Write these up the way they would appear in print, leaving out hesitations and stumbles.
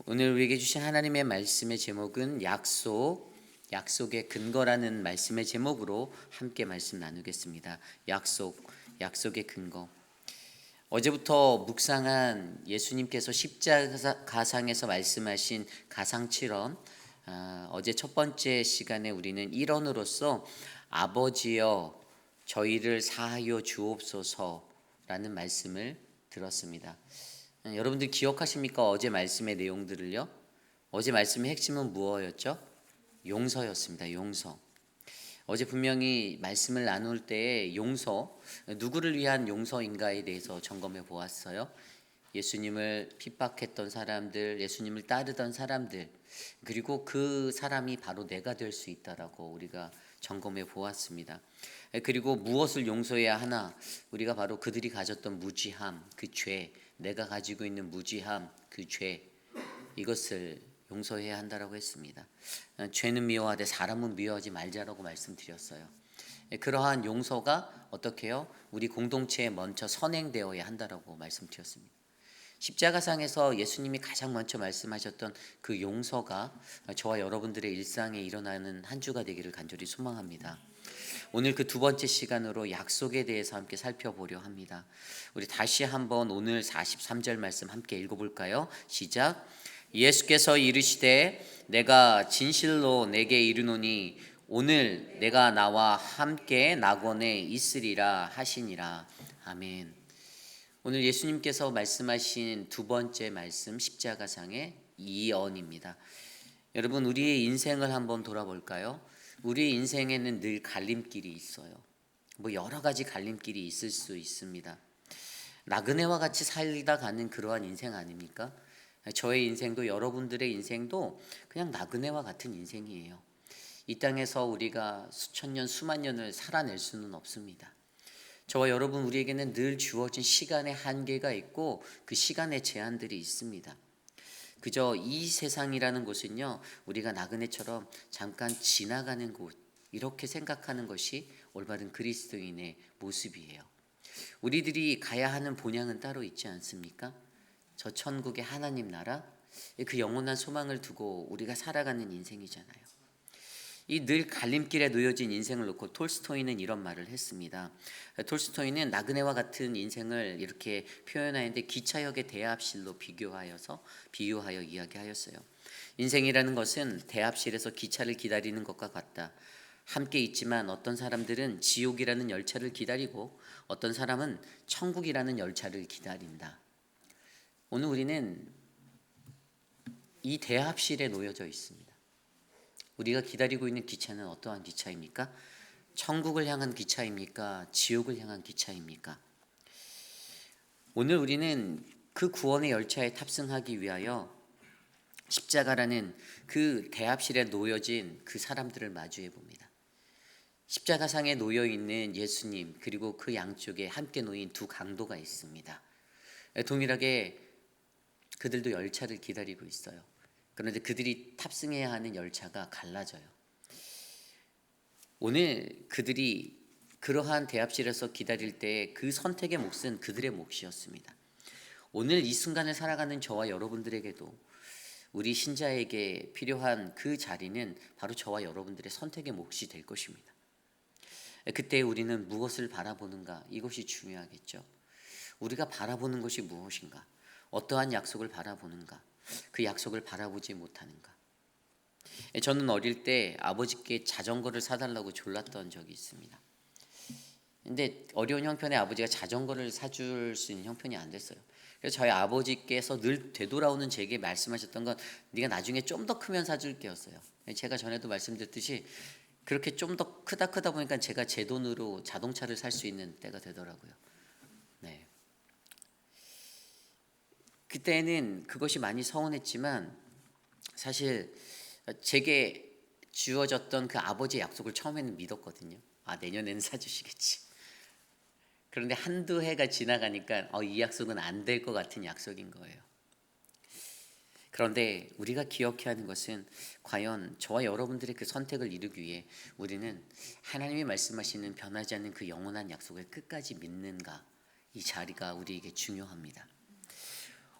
오늘 우리에게 주신 하나님의 말씀의 제목은 약속의 근거라는 말씀의 제목으로 함께 말씀 나누겠습니다. 약속의 근거. 어제부터 묵상한 예수님께서 십자가상에서 말씀하신 가상칠언, 어제 첫 번째 시간에 우리는 일언으로서 아버지여 저희를 사하여 주옵소서라는 말씀을 들었습니다. 여러분들 기억하십니까? 어제 말씀의 내용들을요. 어제 말씀의 핵심은 무엇이었죠? 용서였습니다. 용서. 어제 분명히 말씀을 나눌 때 용서, 누구를 위한 용서인가에 대해서 점검해 보았어요. 예수님을 핍박했던 사람들, 예수님을 따르던 사람들, 그리고 그 사람이 바로 내가 될 수 있다라고 우리가 점검해 보았습니다. 그리고 무엇을 용서해야 하나? 우리가 바로 그들이 가졌던 무지함, 그 죄, 내가 가지고 있는 무지함, 그 죄, 이것을 용서해야 한다라고 했습니다. 죄는 미워하되 사람은 미워하지 말자라고 말씀드렸어요. 그러한 용서가 어떻게 해요? 우리 공동체에 먼저 선행되어야 한다라고 말씀드렸습니다. 십자가상에서 예수님이 가장 먼저 말씀하셨던 그 용서가 저와 여러분들의 일상에 일어나는 한 주가 되기를 간절히 소망합니다. 오늘 그 두 번째 시간으로 약속에 대해서 함께 살펴보려 합니다. 우리 다시 한번 오늘 43절 말씀 함께 읽어볼까요? 시작. 예수께서 이르시되 내가 진실로 내게 이르노니 오늘 내가 나와 함께 낙원에 있으리라 하시니라. 아멘. 오늘 예수님께서 말씀하신 두 번째 말씀 십자가상의 이언입니다. 여러분, 우리의 인생을 한번 돌아볼까요? 우리의 인생에는 늘 갈림길이 있어요. 여러 가지 갈림길이 있을 수 있습니다. 나그네와 같이 살다 가는 그러한 인생 아닙니까? 저의 인생도 여러분들의 인생도 그냥 나그네와 같은 인생이에요. 이 땅에서 우리가 수천 년, 수만 년을 살아낼 수는 없습니다. 저와 여러분, 우리에게는 늘 주어진 시간의 한계가 있고 그 시간의 제한들이 있습니다. 그저 이 세상이라는 곳은요, 우리가 나그네처럼 잠깐 지나가는 곳, 이렇게 생각하는 것이 올바른 그리스도인의 모습이에요. 우리들이 가야 하는 본향은 따로 있지 않습니까? 저 천국의 하나님 나라, 그 영원한 소망을 두고 우리가 살아가는 인생이잖아요. 이 늘 갈림길에 놓여진 인생을 놓고 톨스토이는 이런 말을 했습니다. 톨스토이는 나그네와 같은 인생을 이렇게 표현하는데 기차역의 대합실로 비유하여 이야기하였어요. 인생이라는 것은 대합실에서 기차를 기다리는 것과 같다. 함께 있지만 어떤 사람들은 지옥이라는 열차를 기다리고 어떤 사람은 천국이라는 열차를 기다린다. 오늘 우리는 이 대합실에 놓여져 있습니다. 우리가 기다리고 있는 기차는 어떠한 기차입니까? 천국을 향한 기차입니까? 지옥을 향한 기차입니까? 오늘 우리는 그 구원의 열차에 탑승하기 위하여 십자가라는 그 대합실에 놓여진 그 사람들을 마주해 봅니다. 십자가상에 놓여 있는 예수님, 그리고 그 양쪽에 함께 놓인 두 강도가 있습니다. 동일하게 그들도 열차를 기다리고 있어요. 그런데 그들이 탑승해야 하는 열차가 갈라져요. 오늘 그들이 그러한 대합실에서 기다릴 때 그 선택의 몫은 그들의 몫이었습니다. 오늘 이 순간을 살아가는 저와 여러분들에게도 우리 신자에게 필요한 그 자리는 바로 저와 여러분들의 선택의 몫이 될 것입니다. 그때 우리는 무엇을 바라보는가? 이것이 중요하겠죠. 우리가 바라보는 것이 무엇인가? 어떠한 약속을 바라보는가? 그 약속을 바라보지 못하는가? 저는 어릴 때 아버지께 자전거를 사달라고 졸랐던 적이 있습니다. 근데 어려운 형편에 아버지가 자전거를 사줄 수 있는 형편이 안 됐어요. 그래서 저희 아버지께서 늘 되돌아오는 제게 말씀하셨던 건 네가 나중에 좀 더 크면 사줄게였어요. 제가 전에도 말씀드렸듯이 그렇게 좀 더 크다 보니까 제가 제 돈으로 자동차를 살 수 있는 때가 되더라고요. 네. 그때는 그것이 많이 서운했지만 사실 제게 주어졌던 그 아버지의 약속을 처음에는 믿었거든요. 내년에는 사주시겠지. 그런데 한두 해가 지나가니까 이 약속은 안 될 것 같은 약속인 거예요. 그런데 우리가 기억해야 하는 것은 과연 저와 여러분들의 그 선택을 이루기 위해 우리는 하나님이 말씀하시는 변하지 않는 그 영원한 약속을 끝까지 믿는가, 이 자리가 우리에게 중요합니다.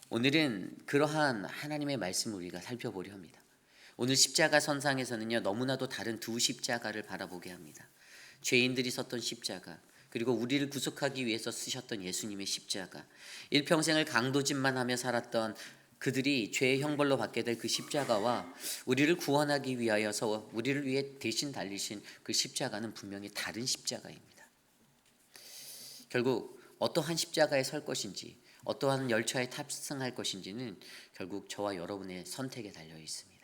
오늘은 그러한 하나님의 말씀을 우리가 살펴보려 합니다. 오늘 십자가 선상에서는요, 너무나도 다른 두 십자가를 바라보게 합니다. 죄인들이 섰던 십자가, 그리고 우리를 구속하기 위해서 쓰셨던 예수님의 십자가, 일평생을 강도짓만 하며 살았던 그들이 죄의 형벌로 받게 될 그 십자가와 우리를 구원하기 위하여서 우리를 위해 대신 달리신 그 십자가는 분명히 다른 십자가입니다. 결국 어떠한 십자가에 설 것인지, 어떠한 열차에 탑승할 것인지는 결국 저와 여러분의 선택에 달려 있습니다.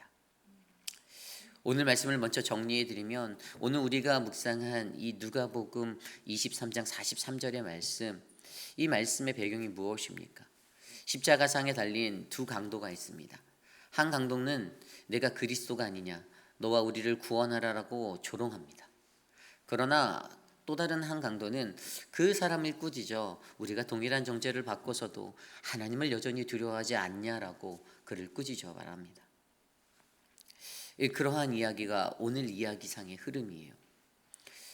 오늘 말씀을 먼저 정리해 드리면, 오늘 우리가 묵상한 이 누가복음 23장 43절의 말씀, 이 말씀의 배경이 무엇입니까? 십자가상에 달린 두 강도가 있습니다. 한 강도는 내가 그리스도가 아니냐, 너와 우리를 구원하라라고 조롱합니다. 그러나 또 다른 한 강도는 그 사람을 꾸짖어 우리가 동일한 정죄를 받고서도 하나님을 여전히 두려워하지 않냐라고 그를 꾸짖어 말합니다. 그러한 이야기가 오늘 이야기상의 흐름이에요.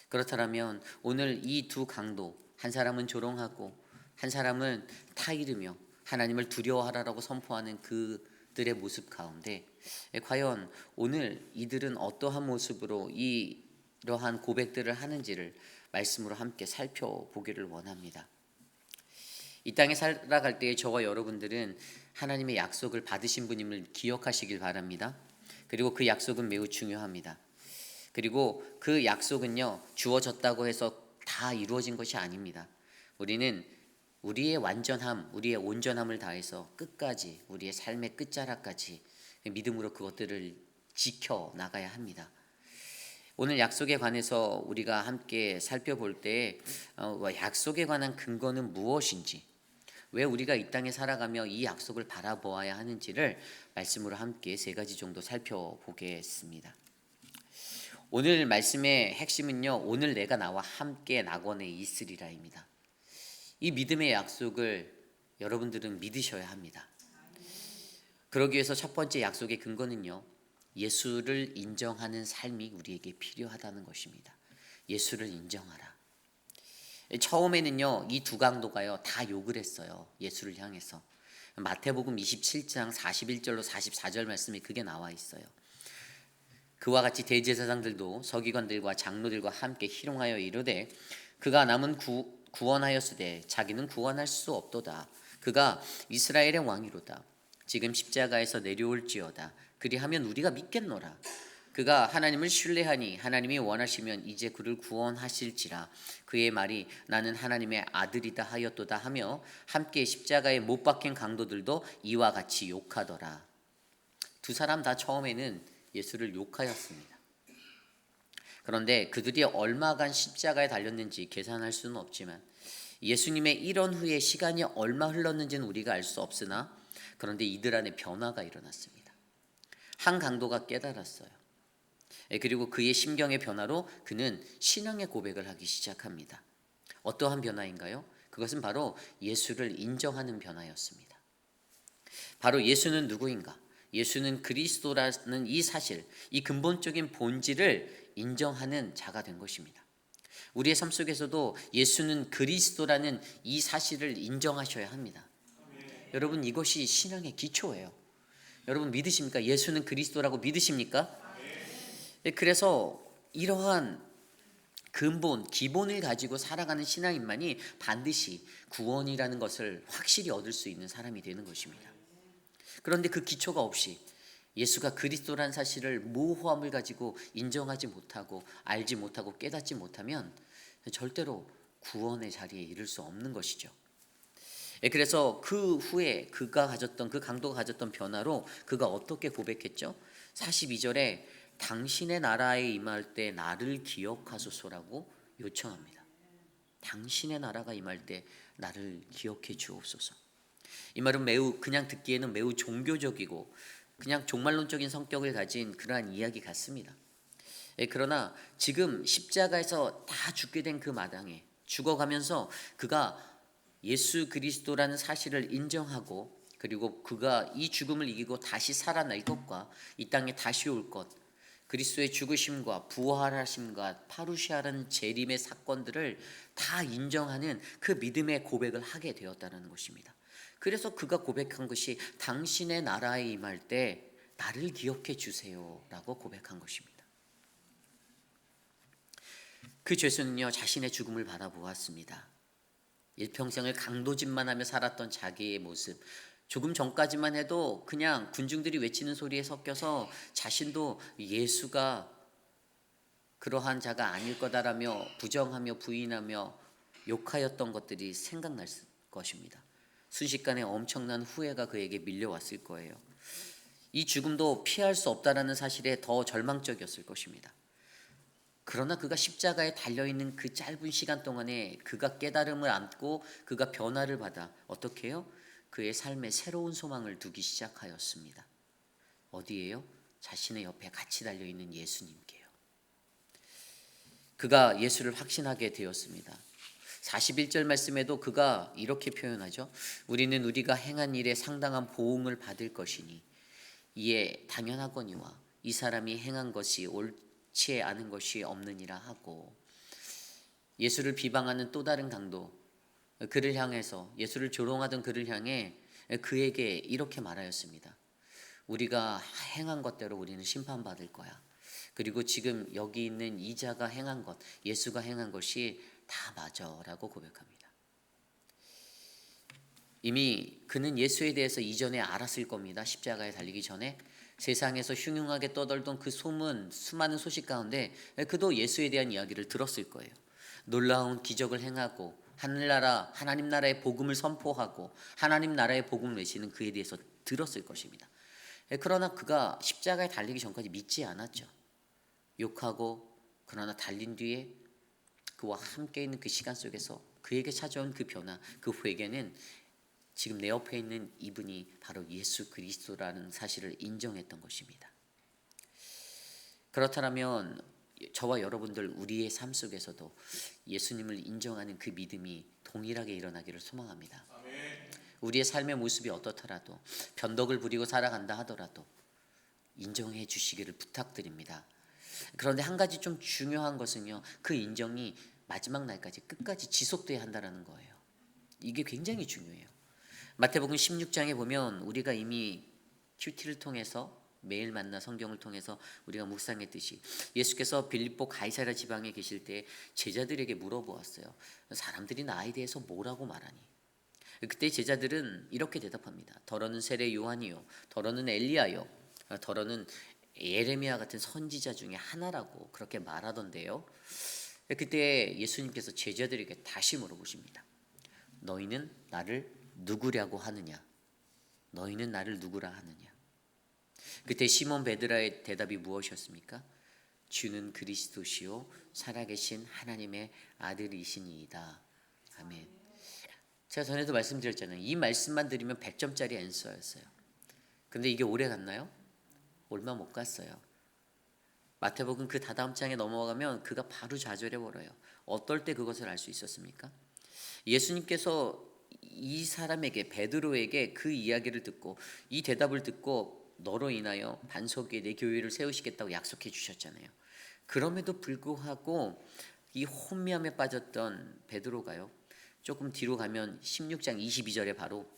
그렇다면 오늘 이 두 강도, 한 사람은 조롱하고 한 사람은 타이르며 하나님을 두려워하라라고 선포하는 그들의 모습 가운데 과연 오늘 이들은 어떠한 모습으로 이러한 고백들을 하는지를 말씀으로 함께 살펴보기를 원합니다. 이 땅에 살아갈 때에 저와 여러분들은 하나님의 약속을 받으신 분임을 기억하시길 바랍니다. 그리고 그 약속은 매우 중요합니다. 그리고 그 약속은요, 주어졌다고 해서 다 이루어진 것이 아닙니다. 우리는 우리의 완전함, 우리의 온전함을 다해서 끝까지, 우리의 삶의 끝자락까지 믿음으로 그것들을 지켜 나가야 합니다. 오늘 약속에 관해서 우리가 함께 살펴볼 때 약속에 관한 근거는 무엇인지, 왜 우리가 이 땅에 살아가며 이 약속을 바라보아야 하는지를 말씀으로 함께 세 가지 정도 살펴보겠습니다. 오늘 말씀의 핵심은요, 오늘 내가 나와 함께 낙원에 있으리라입니다. 이 믿음의 약속을 여러분들은 믿으셔야 합니다. 그러기 위해서 첫 번째 약속의 근거는요, 예수를 인정하는 삶이 우리에게 필요하다는 것입니다. 예수를 인정하라. 처음에는요, 이 두 강도가요 다 욕을 했어요. 예수를 향해서. 마태복음 27장 41절로 44절 말씀에 그게 나와 있어요. 그와 같이 대제사장들도 서기관들과 장로들과 함께 희롱하여 이르되 그가 남은 구원하였으되 자기는 구원할 수 없도다. 그가 이스라엘의 왕이로다. 지금 십자가에서 내려올지어다. 그리하면 우리가 믿겠노라. 그가 하나님을 신뢰하니 하나님이 원하시면 이제 그를 구원하실지라. 그의 말이 나는 하나님의 아들이다 하였도다 하며 함께 십자가에 못 박힌 강도들도 이와 같이 욕하더라. 두 사람 다 처음에는 예수를 욕하였습니다. 그런데 그들이 얼마간 십자가에 달렸는지 계산할 수는 없지만 예수님의 일원 후에 시간이 얼마 흘렀는지는 우리가 알 수 없으나 그런데 이들 안에 변화가 일어났습니다. 한 강도가 깨달았어요. 그리고 그의 심경의 변화로 그는 신앙의 고백을 하기 시작합니다. 어떠한 변화인가요? 그것은 바로 예수를 인정하는 변화였습니다. 바로 예수는 누구인가? 예수는 그리스도라는 이 사실, 이 근본적인 본질을 인정하는 자가 된 것입니다. 우리의 삶 속에서도 예수는 그리스도라는 이 사실을 인정하셔야 합니다. 여러분, 이것이 신앙의 기초예요. 여러분 믿으십니까? 예수는 그리스도라고 믿으십니까? 그래서 이러한 근본, 기본을 가지고 살아가는 신앙인만이 반드시 구원이라는 것을 확실히 얻을 수 있는 사람이 되는 것입니다. 그런데 그 기초가 없이 예수가 그리스도라는 사실을 모호함을 가지고 인정하지 못하고 알지 못하고 깨닫지 못하면 절대로 구원의 자리에 이를 수 없는 것이죠. 그래서 그 후에 그 강도가 가졌던 변화로 그가 어떻게 고백했죠? 42절에 당신의 나라에 임할 때 나를 기억하소서라고 요청합니다. 당신의 나라가 임할 때 나를 기억해 주옵소서. 이 말은 그냥 듣기에는 매우 종교적이고 그냥 종말론적인 성격을 가진 그러한 이야기 같습니다. 그러나 지금 십자가에서 다 죽게 된 그 마당에 죽어가면서 그가 예수 그리스도라는 사실을 인정하고 그리고 그가 이 죽음을 이기고 다시 살아날 것과 이 땅에 다시 올 것, 그리스도의 죽으심과 부활하심과 파루시아라는 재림의 사건들을 다 인정하는 그 믿음의 고백을 하게 되었다는 것입니다. 그래서 그가 고백한 것이 당신의 나라에 임할 때 나를 기억해 주세요라고 고백한 것입니다. 그 죄수는요, 자신의 죽음을 바라보았습니다. 일평생을 강도짓만 하며 살았던 자기의 모습, 조금 전까지만 해도 그냥 군중들이 외치는 소리에 섞여서 자신도 예수가 그러한 자가 아닐 거다라며 부정하며 부인하며 욕하였던 것들이 생각날 것입니다. 순식간에 엄청난 후회가 그에게 밀려왔을 거예요. 이 죽음도 피할 수 없다라는 사실에 더 절망적이었을 것입니다. 그러나 그가 십자가에 달려있는 그 짧은 시간 동안에 그가 깨달음을 안고 그가 변화를 받아 어떻게 해요? 그의 삶에 새로운 소망을 두기 시작하였습니다. 어디에요? 자신의 옆에 같이 달려있는 예수님께요. 그가 예수를 확신하게 되었습니다. 41절 말씀에도 그가 이렇게 표현하죠. 우리는 우리가 행한 일에 상당한 보응을 받을 것이니 이에 당연하거니와 이 사람이 행한 것이 옳지 않은 것이 없느니라 하고, 예수를 비방하는 또 다른 강도, 그를 향해서 예수를 조롱하던 그를 향해 그에게 이렇게 말하였습니다. 우리가 행한 것대로 우리는 심판받을 거야. 그리고 지금 여기 있는 이 자가 행한 것, 예수가 행한 것이 다 맞아 라고 고백합니다. 이미 그는 예수에 대해서 이전에 알았을 겁니다. 십자가에 달리기 전에 세상에서 흉흉하게 떠돌던 그 소문, 수많은 소식 가운데 그도 예수에 대한 이야기를 들었을 거예요. 놀라운 기적을 행하고 하늘나라, 하나님 나라의 복음을 선포하고 하나님 나라의 복음을 외치는 그에 대해서 들었을 것입니다. 그러나 그가 십자가에 달리기 전까지 믿지 않았죠. 욕하고, 그러나 달린 뒤에 그와 함께 있는 그 시간 속에서 그에게 찾아온 그 변화, 그 회개는 지금 내 옆에 있는 이분이 바로 예수 그리스도라는 사실을 인정했던 것입니다. 그렇다면 저와 여러분들 우리의 삶 속에서도 예수님을 인정하는 그 믿음이 동일하게 일어나기를 소망합니다. 우리의 삶의 모습이 어떻더라도, 변덕을 부리고 살아간다 하더라도 인정해 주시기를 부탁드립니다. 그런데 한 가지 좀 중요한 것은요, 그 인정이 마지막 날까지 끝까지 지속돼야 한다는 거예요. 이게 굉장히 중요해요. 마태복음 16장에 보면 우리가 이미 큐티를 통해서 매일 만나 성경을 통해서 우리가 묵상했듯이 예수께서 빌립보 가이사랴 지방에 계실 때 제자들에게 물어보았어요. 사람들이 나에 대해서 뭐라고 말하니? 그때 제자들은 이렇게 대답합니다. 더러는 세례 요한이요, 더러는 엘리야요, 더러는 예레미야 같은 선지자 중에 하나라고 그렇게 말하던데요. 그때 예수님께서 제자들에게 다시 물어보십니다. 너희는 나를 누구라고 하느냐? 너희는 나를 누구라 하느냐? 그때 시몬 베드로의 대답이 무엇이었습니까? 주는 그리스도시요 살아계신 하나님의 아들이시니이다. 아멘. 제가 전에도 말씀드렸잖아요. 이 말씀만 드리면 100점짜리 앤서였어요. 근데 이게 오래 갔나요? 얼마 못 갔어요. 마태복음 그 다다음 장에 넘어가면 그가 바로 좌절해버려요. 어떨 때 그것을 알 수 있었습니까? 예수님께서 이 사람에게, 베드로에게 그 이야기를 듣고 이 대답을 듣고 너로 인하여 반석 위에 내 교회를 세우시겠다고 약속해 주셨잖아요. 그럼에도 불구하고 이 혼미함에 빠졌던 베드로가요, 조금 뒤로 가면 16장 22절에 바로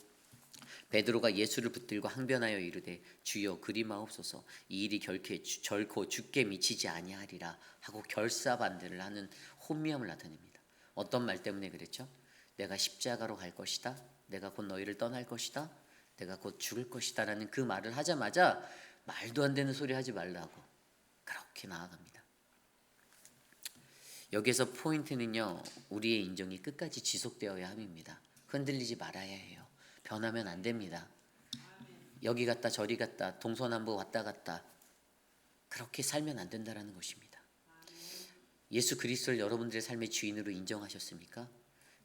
베드로가 예수를 붙들고 항변하여 이르되 주여 그리마옵소서, 이 일이 결코 죽게 미치지 아니하리라 하고 결사반대를 하는 혼미함을 나타냅니다. 어떤 말 때문에 그랬죠? 내가 십자가로 갈 것이다, 내가 곧 너희를 떠날 것이다, 내가 곧 죽을 것이다 라는 그 말을 하자마자 말도 안 되는 소리 하지 말라고 그렇게 나아갑니다. 여기에서 포인트는요, 우리의 인정이 끝까지 지속되어야 함입니다. 흔들리지 말아야 해요. 변하면 안 됩니다. 여기 갔다 저리 갔다 동서남북 왔다 갔다 그렇게 살면 안 된다는 것입니다. 예수 그리스도를 여러분들의 삶의 주인으로 인정하셨습니까?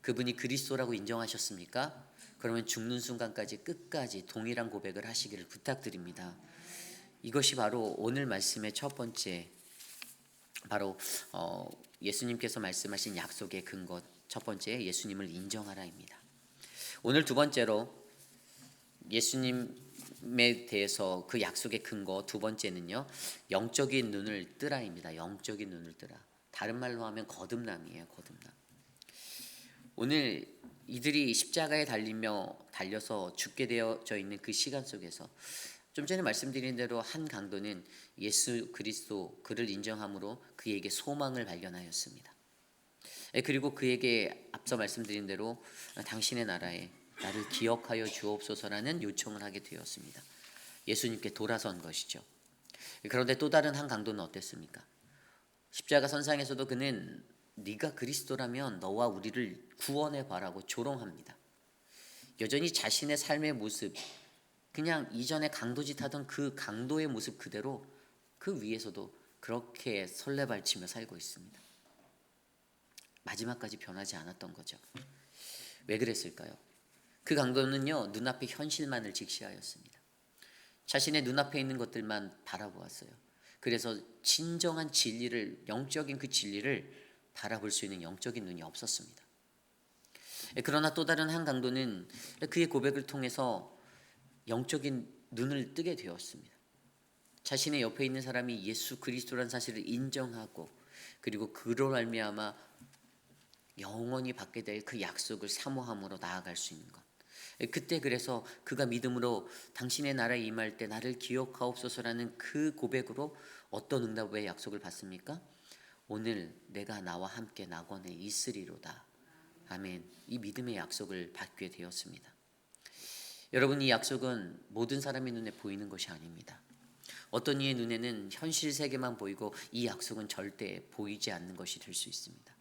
그분이 그리스도라고 인정하셨습니까? 그러면 죽는 순간까지 끝까지 동일한 고백을 하시기를 부탁드립니다. 이것이 바로 오늘 말씀의 첫 번째, 바로 예수님께서 말씀하신 약속의 근거, 첫 번째 예수님을 인정하라입니다. 오늘 두 번째로 예수님에 대해서 그 약속의 근거 두 번째는요, 영적인 눈을 뜨라입니다. 영적인 눈을 뜨라. 다른 말로 하면 거듭남이에요. 거듭남. 오늘 이들이 십자가에 달려서 죽게 되어져 있는 그 시간 속에서 좀 전에 말씀드린 대로 한 강도는 예수 그리스도 그를 인정함으로 그에게 소망을 발견하였습니다. 그리고 그에게 앞서 말씀드린 대로 당신의 나라에 나를 기억하여 주옵소서라는 요청을 하게 되었습니다. 예수님께 돌아선 것이죠. 그런데 또 다른 한 강도는 어땠습니까? 십자가 선상에서도 그는 네가 그리스도라면 너와 우리를 구원해 봐라고 조롱합니다. 여전히 자신의 삶의 모습, 그냥 이전에 강도짓 하던 그 강도의 모습 그대로 그 위에서도 그렇게 설레발치며 살고 있습니다. 마지막까지 변하지 않았던 거죠. 왜 그랬을까요? 그 강도는요, 눈앞의 현실만을 직시하였습니다. 자신의 눈앞에 있는 것들만 바라보았어요. 그래서 진정한 진리를, 영적인 그 진리를 바라볼 수 있는 영적인 눈이 없었습니다. 그러나 또 다른 한 강도는 그의 고백을 통해서 영적인 눈을 뜨게 되었습니다. 자신의 옆에 있는 사람이 예수 그리스도라는 사실을 인정하고 그리고 그로 말미암아 영원히 받게 될 그 약속을 사모함으로 나아갈 수 있는 것. 그때 그래서 그가 믿음으로 당신의 나라에 임할 때 나를 기억하옵소서라는 그 고백으로 어떤 응답의 약속을 받습니까? 오늘 내가 나와 함께 낙원에 있으리로다. 아멘. 이 믿음의 약속을 받게 되었습니다. 여러분, 이 약속은 모든 사람의 눈에 보이는 것이 아닙니다. 어떤 이의 눈에는 현실 세계만 보이고 이 약속은 절대 보이지 않는 것이 될 수 있습니다.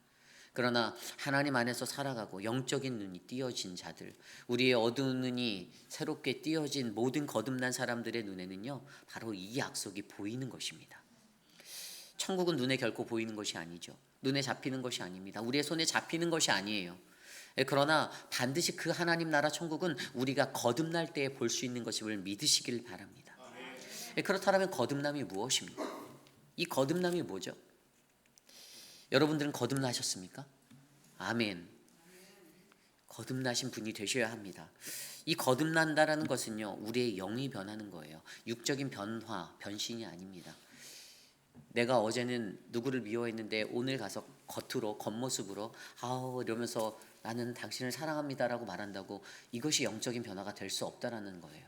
그러나 하나님 안에서 살아가고 영적인 눈이 띄어진 자들, 우리의 어두운 눈이 새롭게 띄어진 모든 거듭난 사람들의 눈에는요, 바로 이 약속이 보이는 것입니다. 천국은 눈에 결코 보이는 것이 아니죠. 눈에 잡히는 것이 아닙니다. 우리의 손에 잡히는 것이 아니에요. 그러나 반드시 그 하나님 나라 천국은 우리가 거듭날 때에 볼 수 있는 것임을 믿으시길 바랍니다. 그렇다면 거듭남이 무엇입니까? 이 거듭남이 뭐죠? 여러분들은 거듭나셨습니까? 아멘. 거듭나신 분이 되셔야 합니다. 이 거듭난다라는 것은요, 우리의 영이 변하는 거예요. 육적인 변화, 변신이 아닙니다. 내가 어제는 누구를 미워했는데 오늘 가서 겉으로, 겉모습으로 이러면서 나는 당신을 사랑합니다라고 말한다고 이것이 영적인 변화가 될 수 없다라는 거예요.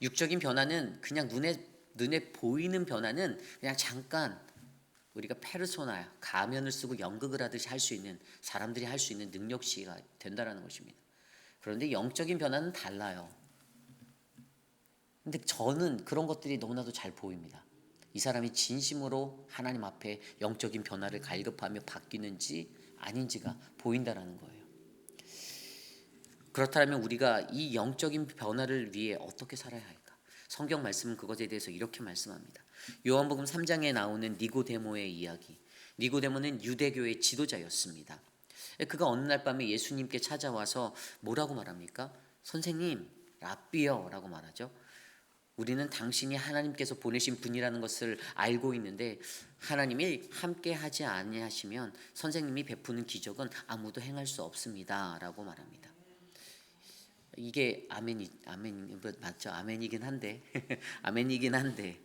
육적인 변화는 그냥 눈에 보이는 변화는 그냥 잠깐 우리가 페르소나, 가면을 쓰고 연극을 하듯이 할 수 있는, 사람들이 할 수 있는 능력치가 된다라는 것입니다. 그런데 영적인 변화는 달라요. 근데 저는 그런 것들이 너무나도 잘 보입니다. 이 사람이 진심으로 하나님 앞에 영적인 변화를 갈급하며 바뀌는지 아닌지가 보인다라는 거예요. 그렇다면 우리가 이 영적인 변화를 위해 어떻게 살아야 할까? 성경 말씀은 그것에 대해서 이렇게 말씀합니다. 요한복음 3장에 나오는 니고데모의 이야기. 니고데모는 유대교의 지도자였습니다. 그가 어느 날 밤에 예수님께 찾아와서 뭐라고 말합니까? 선생님, 랍비여 라고 말하죠. 우리는 당신이 하나님께서 보내신 분이라는 것을 알고 있는데 하나님이 함께 하지 아니하시면 선생님이 베푸는 기적은 아무도 행할 수 없습니다 라고 말합니다. 이게 아멘 맞죠? 아멘이긴 한데 아멘이긴 한데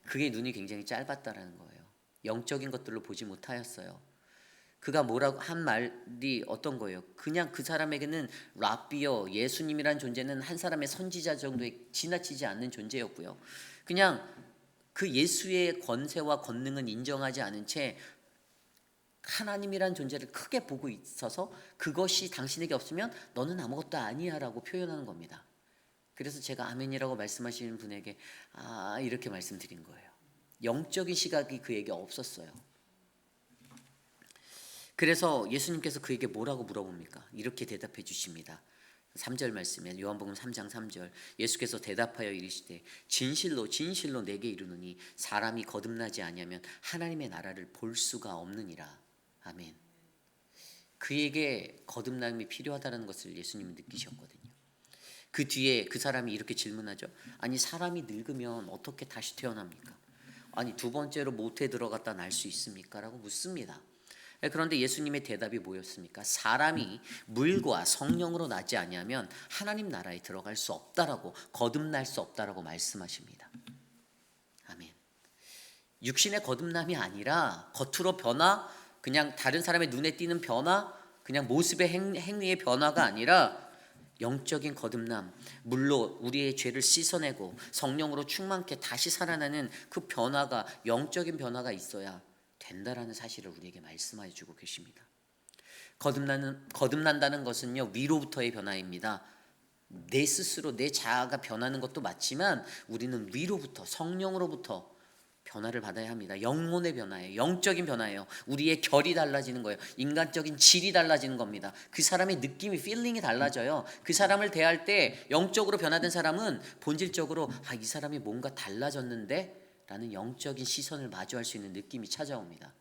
그게 눈이 굉장히 짧았다라는 거예요. 영적인 것들로 보지 못하였어요. 그가 뭐라고 한 말이 어떤 거예요? 그냥 그 사람에게는 랍비여, 예수님이란 존재는 한 사람의 선지자 정도에 지나치지 않는 존재였고요. 그냥 그 예수의 권세와 권능은 인정하지 않은 채 하나님이란 존재를 크게 보고 있어서 그것이 당신에게 없으면 너는 아무것도 아니야 라고 표현하는 겁니다. 그래서 제가 아멘이라고 말씀하시는 분에게 이렇게 말씀드린 거예요. 영적인 시각이 그에게 없었어요. 그래서 예수님께서 그에게 뭐라고 물어봅니까? 이렇게 대답해 주십니다. 3절 말씀에 요한복음 3장 3절 예수께서 대답하여 이르시되 진실로 진실로 내게 이르노니 사람이 거듭나지 아니하면 하나님의 나라를 볼 수가 없느니라. 아멘. 그에게 거듭남이 필요하다는 것을 예수님은 느끼셨거든요. 그 뒤에 그 사람이 이렇게 질문하죠. 아니 사람이 늙으면 어떻게 다시 태어납니까? 아니 두 번째로 모태에 들어갔다 날 수 있습니까? 라고 묻습니다. 그런데 예수님의 대답이 뭐였습니까? 사람이 물과 성령으로 나지 아니하면 하나님 나라에 들어갈 수 없다라고, 거듭날 수 없다라고 말씀하십니다. 아멘. 육신의 거듭남이 아니라 겉으로 변화, 그냥 다른 사람의 눈에 띄는 변화, 그냥 모습의 행위의 변화가 아니라 영적인 거듭남, 물로 우리의 죄를 씻어내고 성령으로 충만케 다시 살아나는 그 변화가, 영적인 변화가 있어야 된다라는 사실을 우리에게 말씀해 주고 계십니다. 거듭난다는 것은요, 위로부터의 변화입니다. 내 스스로 내 자아가 변하는 것도 맞지만 우리는 위로부터, 성령으로부터 변화를 받아야 합니다. 영혼의 변화예요. 영적인 변화예요. 우리의 결이 달라지는 거예요. 인간적인 질이 달라지는 겁니다. 그 사람의 느낌이, 필링이 달라져요. 그 사람을 대할 때 영적으로 변화된 사람은 본질적으로 이 사람이 뭔가 달라졌는데 라는 영적인 시선을 마주할 수 있는 느낌이 찾아옵니다.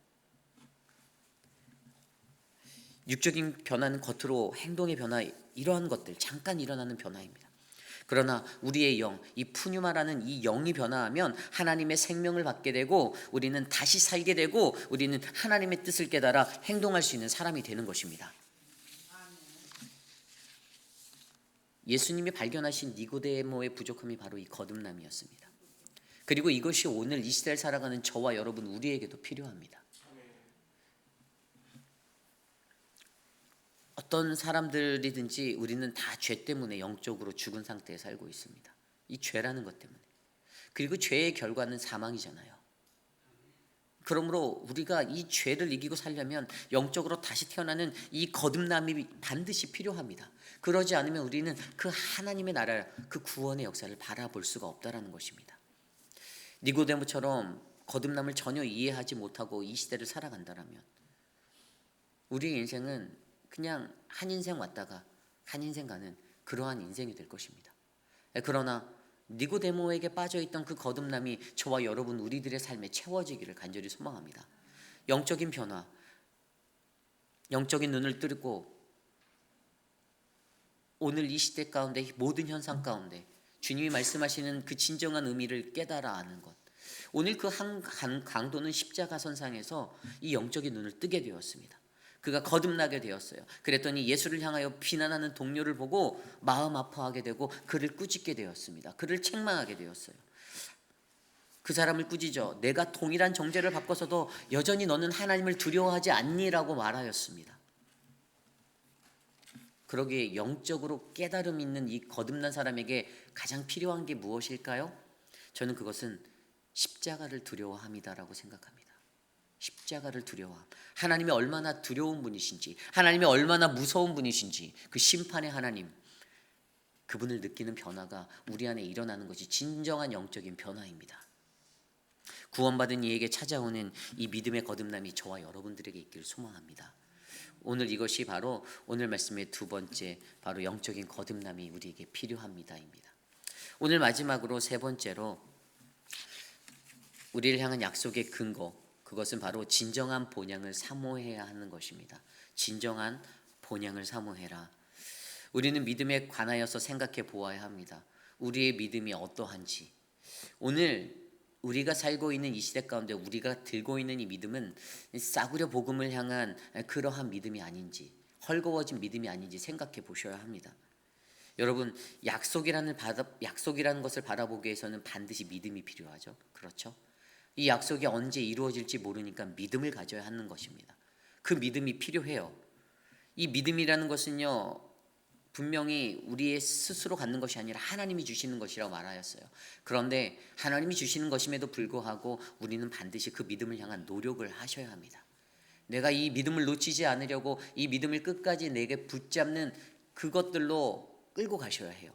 육적인 변화는 겉으로 행동의 변화, 이러한 것들 잠깐 일어나는 변화입니다. 그러나 우리의 영, 이 푸뉴마라는 이 영이 변화하면 하나님의 생명을 받게 되고 우리는 다시 살게 되고 우리는 하나님의 뜻을 깨달아 행동할 수 있는 사람이 되는 것입니다. 예수님이 발견하신 니고데모의 부족함이 바로 이 거듭남이었습니다. 그리고 이것이 오늘 이 시대를 살아가는 저와 여러분 우리에게도 필요합니다. 어떤 사람들이든지 우리는 다 죄 때문에 영적으로 죽은 상태에 살고 있습니다. 이 죄라는 것 때문에. 그리고 죄의 결과는 사망이잖아요. 그러므로 우리가 이 죄를 이기고 살려면 영적으로 다시 태어나는 이 거듭남이 반드시 필요합니다. 그러지 않으면 우리는 그 하나님의 나라, 그 구원의 역사를 바라볼 수가 없다라는 것입니다. 니고데모처럼 거듭남을 전혀 이해하지 못하고 이 시대를 살아간다면 우리의 인생은 그냥 한 인생 왔다가 한 인생 가는 그러한 인생이 될 것입니다. 그러나 니고데모에게 빠져있던 그 거듭남이 저와 여러분 우리들의 삶에 채워지기를 간절히 소망합니다. 영적인 변화, 영적인 눈을 뜨고 오늘 이 시대 가운데 모든 현상 가운데 주님이 말씀하시는 그 진정한 의미를 깨달아 아는 것, 오늘 그 한 강도는 십자가 선상에서 이 영적인 눈을 뜨게 되었습니다. 그가 거듭나게 되었어요. 그랬더니 예수를 향하여 비난하는 동료를 보고 마음 아파하게 되고 그를 꾸짖게 되었습니다. 그를 책망하게 되었어요. 그 사람을 꾸짖어 내가 동일한 정죄를 받고서도 여전히 너는 하나님을 두려워하지 않니라고 말하였습니다. 그러기에 영적으로 깨달음 있는 이 거듭난 사람에게 가장 필요한 게 무엇일까요? 저는 그것은 십자가를 두려워함이다라고 생각합니다. 십자가를 두려워함. 하나님이 얼마나 두려운 분이신지, 하나님이 얼마나 무서운 분이신지, 그 심판의 하나님, 그분을 느끼는 변화가 우리 안에 일어나는 것이 진정한 영적인 변화입니다. 구원받은 이에게 찾아오는 이 믿음의 거듭남이 저와 여러분들에게 있기를 소망합니다. 오늘 이것이 바로 오늘 말씀의 두 번째, 바로 영적인 거듭남이 우리에게 필요합니다입니다. 오늘 마지막으로 세 번째로 우리를 향한 약속의 근거, 그것은 바로 진정한 본향을 사모해야 하는 것입니다. 진정한 본향을 사모해라. 우리는 믿음에 관하여서 생각해 보아야 합니다. 우리의 믿음이 어떠한지. 오늘 우리가 살고 있는 이 시대 가운데 우리가 들고 있는 이 믿음은 싸구려 복음을 향한 그러한 믿음이 아닌지, 헐거워진 믿음이 아닌지 생각해 보셔야 합니다. 여러분, 약속이라는 것을 바라보기 위해서는 반드시 믿음이 필요하죠. 그렇죠? 이 약속이 언제 이루어질지 모르니까 믿음을 가져야 하는 것입니다. 그 믿음이 필요해요. 이 믿음이라는 것은요, 분명히 우리의 스스로 갖는 것이 아니라 하나님이 주시는 것이라고 말하였어요. 그런데 하나님이 주시는 것임에도 불구하고 우리는 반드시 그 믿음을 향한 노력을 하셔야 합니다. 내가 이 믿음을 놓치지 않으려고 이 믿음을 끝까지 내게 붙잡는 그것들로 끌고 가셔야 해요.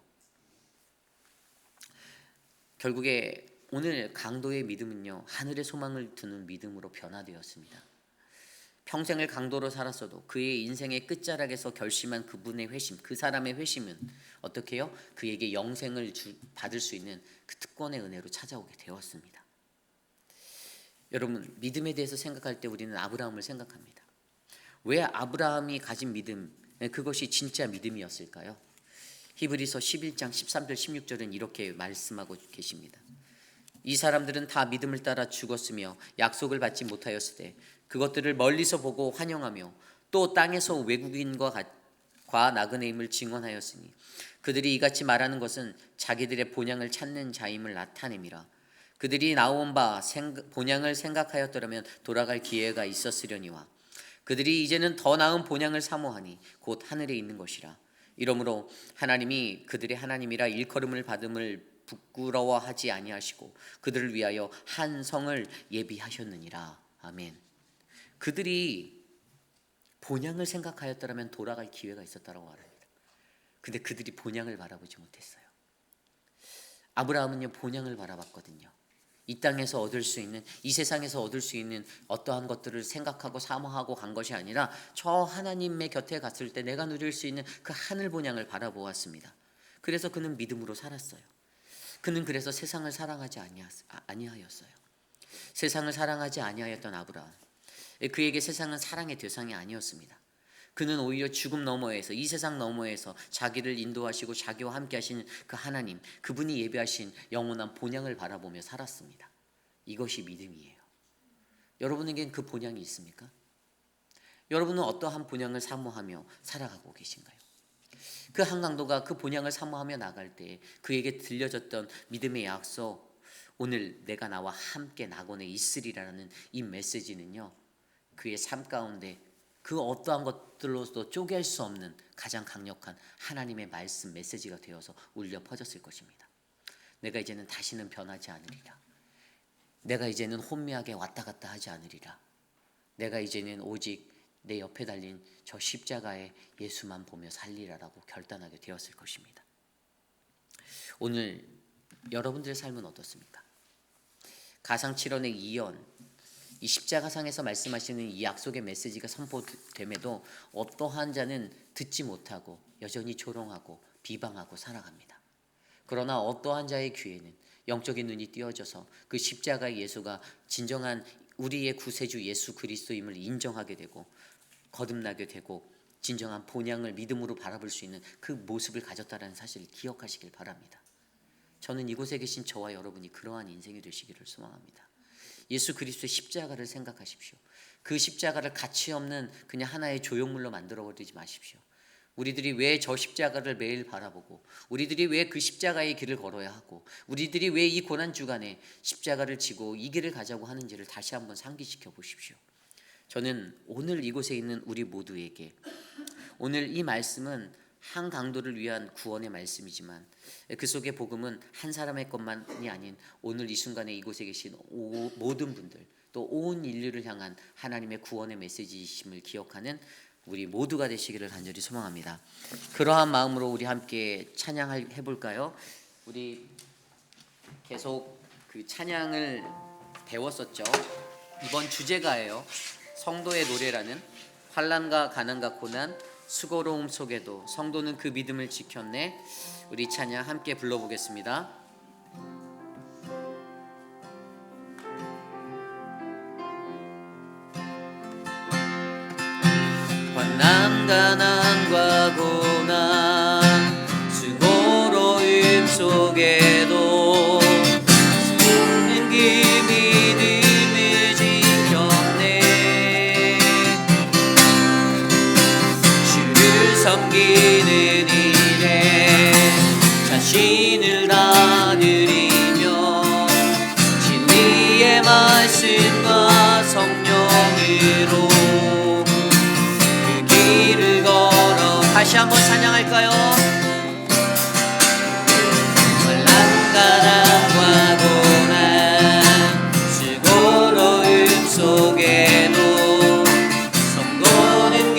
결국에 오늘 강도의 믿음은요, 하늘의 소망을 두는 믿음으로 변화되었습니다. 평생을 강도로 살았어도 그의 인생의 끝자락에서 결심한 그분의 회심, 그 사람의 회심은 어떻게 해요? 그에게 영생을 받을 수 있는 그 특권의 은혜로 찾아오게 되었습니다. 여러분, 믿음에 대해서 생각할 때 우리는 아브라함을 생각합니다. 왜 아브라함이 가진 믿음, 그것이 진짜 믿음이었을까요? 히브리서 11장 13절 16절은 이렇게 말씀하고 계십니다. 이 사람들은 다 믿음을 따라 죽었으며 약속을 받지 못하였으되 그것들을 멀리서 보고 환영하며 또 땅에서 외국인과 나그네임을 증언하였으니 그들이 이같이 말하는 것은 자기들의 본향을 찾는 자임을 나타냄이라. 그들이 나온 바 본향을 생각하였더라면 돌아갈 기회가 있었으려니와 그들이 이제는 더 나은 본향을 사모하니 곧 하늘에 있는 것이라. 이러므로 하나님이 그들의 하나님이라 일컬음을 받음을 부끄러워하지 아니하시고 그들을 위하여 한 성을 예비하셨느니라. 아멘. 그들이 본향을 생각하였더라면 돌아갈 기회가 있었다고 말합니다. 근데 그들이 본향을 바라보지 못했어요. 아브라함은요, 본향을 바라봤거든요. 이 땅에서 얻을 수 있는, 이 세상에서 얻을 수 있는 어떠한 것들을 생각하고 사모하고 간 것이 아니라 저 하나님의 곁에 갔을 때 내가 누릴 수 있는 그 하늘 본향을 바라보았습니다. 그래서 그는 믿음으로 살았어요. 그는 그래서 세상을 사랑하지 아니하였어요. 세상을 사랑하지 아니하였던 아브라함, 그에게 세상은 사랑의 대상이 아니었습니다. 그는 오히려 죽음 너머에서, 이 세상 너머에서 자기를 인도하시고 자기와 함께 하시는 그 하나님, 그분이 예비하신 영원한 본향을 바라보며 살았습니다. 이것이 믿음이에요. 여러분에겐 그 본향이 있습니까? 여러분은 어떠한 본향을 사모하며 살아가고 계신가요? 그 한강도가 그 본향을 사모하며 나갈 때 그에게 들려졌던 믿음의 약속, 오늘 내가 나와 함께 낙원에 있으리라는 이 메시지는요, 그의 삶 가운데 그 어떠한 것들로도 쪼갤 수 없는 가장 강력한 하나님의 말씀 메시지가 되어서 울려 퍼졌을 것입니다. 내가 이제는 다시는 변하지 않으리라. 내가 이제는 혼미하게 왔다 갔다 하지 않으리라. 내가 이제는 오직 내 옆에 달린 저 십자가의 예수만 보며 살리라라고 결단하게 되었을 것입니다. 오늘 여러분들의 삶은 어떻습니까? 가상칠언의 이언, 이 십자가상에서 말씀하시는 이 약속의 메시지가 선포됨에도 어떠한 자는 듣지 못하고 여전히 조롱하고 비방하고 살아갑니다. 그러나 어떠한 자의 귀에는 영적인 눈이 띄어져서 그 십자가의 예수가 진정한 우리의 구세주 예수 그리스도임을 인정하게 되고 거듭나게 되고 진정한 본향을 믿음으로 바라볼 수 있는 그 모습을 가졌다는 사실을 기억하시길 바랍니다. 저는 이곳에 계신 저와 여러분이 그러한 인생이 되시기를 소망합니다. 예수 그리스도의 십자가를 생각하십시오. 그 십자가를 가치 없는 그냥 하나의 조형물로 만들어버리지 마십시오. 우리들이 왜 저 십자가를 매일 바라보고, 우리들이 왜 그 십자가의 길을 걸어야 하고, 우리들이 왜 이 고난주간에 십자가를 지고 이 길을 가자고 하는지를 다시 한번 상기시켜 보십시오. 저는 오늘 이곳에 있는 우리 모두에게, 오늘 이 말씀은 한 강도를 위한 구원의 말씀이지만 그 속의 복음은 한 사람의 것만이 아닌 오늘 이 순간에 이곳에 계신 모든 분들, 또 온 인류를 향한 하나님의 구원의 메시지이심을 기억하는 우리 모두가 되시기를 간절히 소망합니다. 그러한 마음으로 우리 함께 찬양해 볼까요? 우리 계속 그 찬양을 배웠었죠. 이번 주제가예요. 성도의 노래라는, 환난과 가난과 고난, 수고로움 속에도 성도는 그 믿음을 지켰네. 우리 찬양 함께 불러보겠습니다. 환난 가난과 고난 수고로움 속에도 성도는 그 믿음을 지켰네. 주를 섬기는 일에 자신을 다 드리며 진리의 말씀과 성령으로 그 길을 걸어 다시 한번 찬양할까요? 환난 가난과 고난 수고로움 속에도 성도는 그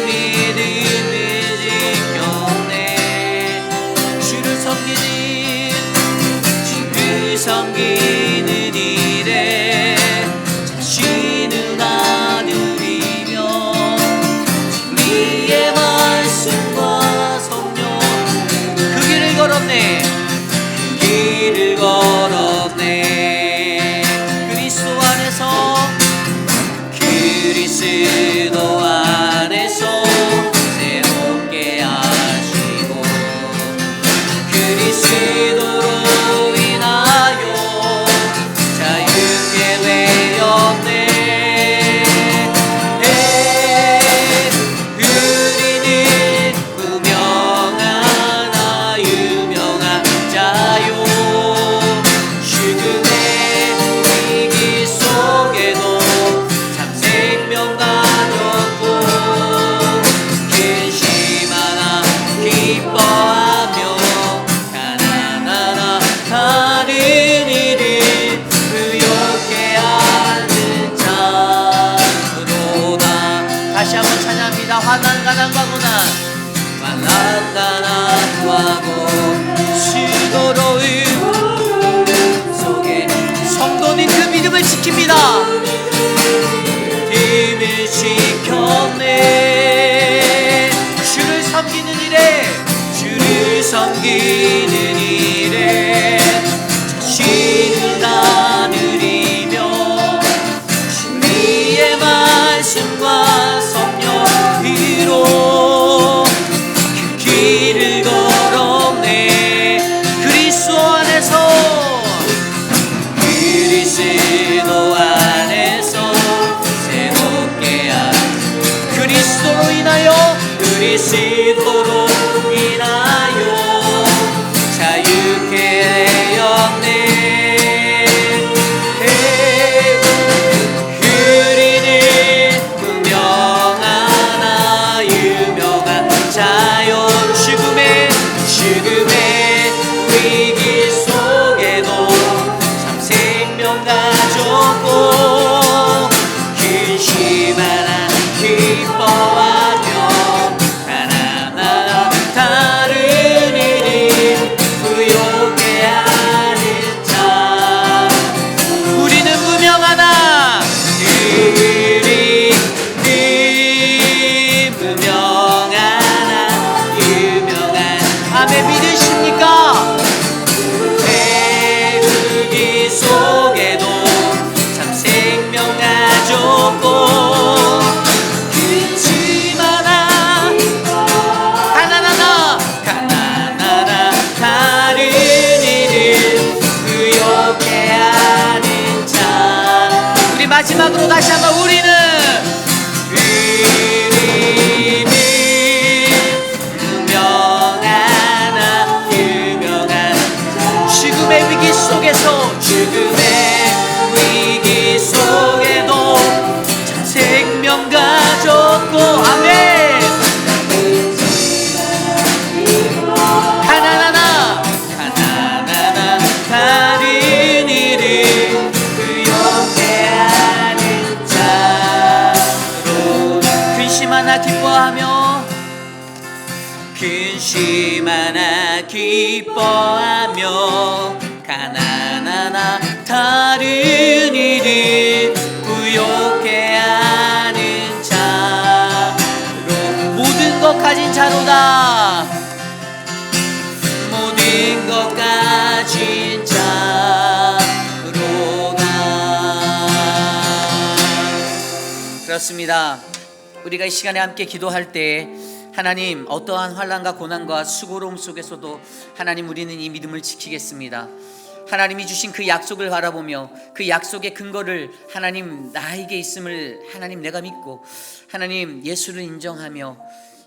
믿음을 지켰네. 주를 섬기는 일에 자신을 다 드리며 진리의 말씀과 성령 그리스도 안에서 새롭게 한 그리스도로 인하여 그리스도로 인하여 자유케 되었네. 우리는 분명하나 유명한 자요 죽음의 위기 속에도 참 생명 가졌고 근심하나 기뻐하며 가난하나 다른 일이 부요케 하는 자 우리는 무명하나 무명하나 유명한 아멘 믿으십니까? 배후기 속에도 참 생명 가졌고 그치마나 가난하나 다른 일을 부요케 하는 자 우리 마지막으로 다시 한번 우리는 유명하나 유명한 죽음의 위기 속에도 참 생명 가졌고 아멘 가난하나 다른 일을 부요케 하는 자로 근심하나 기뻐하며 가난하나 다른 일을 부요케 하는 자로 모든 것 가진 자로다 모든 것 가진 자로다. 그렇습니다. 우리가 이 시간에 함께 기도할 때 하나님 어떠한 환난과 고난과 수고로움 속에서도 하나님 우리는 이 믿음을 지키겠습니다. 하나님이 주신 그 약속을 바라보며 그 약속의 근거를 하나님 나에게 있음을 하나님 내가 믿고 하나님 예수를 인정하며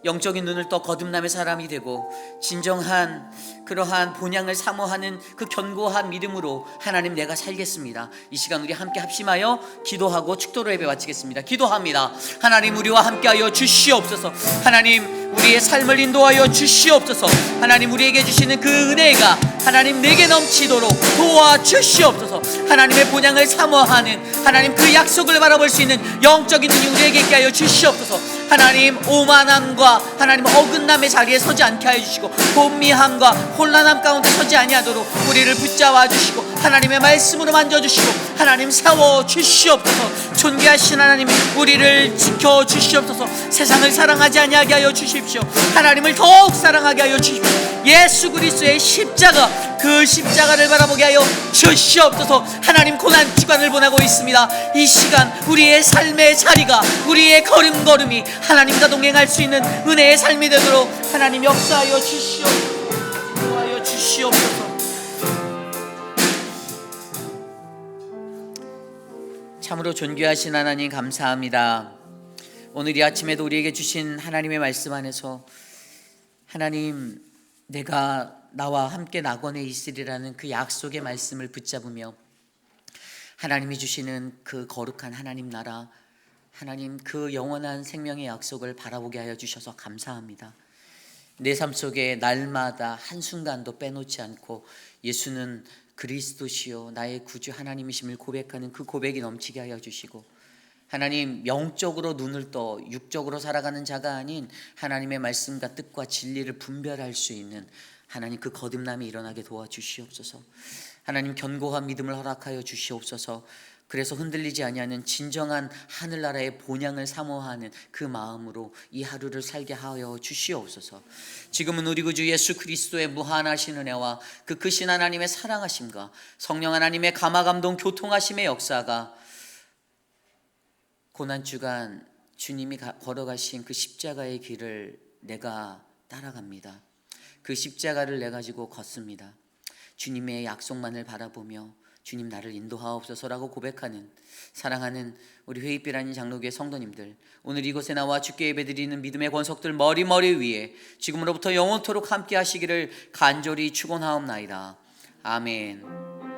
영적인 눈을 떠 거듭남의 사람이 되고 진정한 그러한 본향을 사모하는 그 견고한 믿음으로 하나님 내가 살겠습니다. 이 시간 우리 함께 합심하여 기도하고 축도로 예배 마치겠습니다. 기도합니다. 하나님 우리와 함께하여 주시옵소서. 하나님 우리의 삶을 인도하여 주시옵소서. 하나님 우리에게 주시는 그 은혜가 하나님 내게 넘치도록 도와주시옵소서. 하나님의 본향을 사모하는 하나님 그 약속을 바라볼 수 있는 영적인 눈이 우리에게 있게 하여 주시옵소서. 하나님 오만함과 하나님 어긋남의 자리에 서지 않게 하여 주시고 혼미함과 혼란함 가운데 서지 아니하도록 우리를 붙잡아 주시고 하나님의 말씀으로 만져주시고 하나님 세워 주시옵소서. 존귀하신 하나님 우리를 지켜 주시옵소서. 세상을 사랑하지 아니하게 하여 주십시오. 하나님을 더욱 사랑하게 하여 주십시오. 예수 그리스도의 십자가 그 십자가를 바라보게 하여 주시옵소서. 하나님 고난 주간을 보내고 있습니다. 이 시간 우리의 삶의 자리가 우리의 걸음걸음이 하나님과 동행할 수 있는 은혜의 삶이 되도록 하나님 역사하여 주시옵소서. 인도하여 주시옵소서. 참으로 존귀하신 하나님 감사합니다. 오늘 이 아침에도 우리에게 주신 하나님의 말씀 안에서 하나님 내가 나와 함께 낙원에 있으리라는 그 약속의 말씀을 붙잡으며 하나님이 주시는 그 거룩한 하나님 나라 하나님 그 영원한 생명의 약속을 바라보게 하여 주셔서 감사합니다. 내 삶 속에 날마다 한순간도 빼놓지 않고 예수는 그리스도시요 나의 구주 하나님이심을 고백하는 그 고백이 넘치게 하여 주시고 하나님 영적으로 눈을 떠 육적으로 살아가는 자가 아닌 하나님의 말씀과 뜻과 진리를 분별할 수 있는 하나님 그 거듭남이 일어나게 도와주시옵소서. 하나님 견고한 믿음을 허락하여 주시옵소서. 그래서 흔들리지 아니하는 진정한 하늘나라의 본향을 사모하는 그 마음으로 이 하루를 살게 하여 주시옵소서. 지금은 우리 구주 예수 그리스도의 무한하신 은혜와 그 크신 하나님의 사랑하심과 성령 하나님의 감화감동 교통하심의 역사가 고난주간 주님이 걸어가신 그 십자가의 길을 내가 따라갑니다. 그 십자가를 내 가지고 걷습니다. 주님의 약속만을 바라보며 주님 나를 인도하옵소서라고 고백하는 사랑하는 우리 회의빛 아닌 장로교회 성도님들, 오늘 이곳에 나와 주께 예배드리는 믿음의 권속들 머리 위에 지금으로부터 영원토록 함께 하시기를 간절히 축원하옵나이다. 아멘.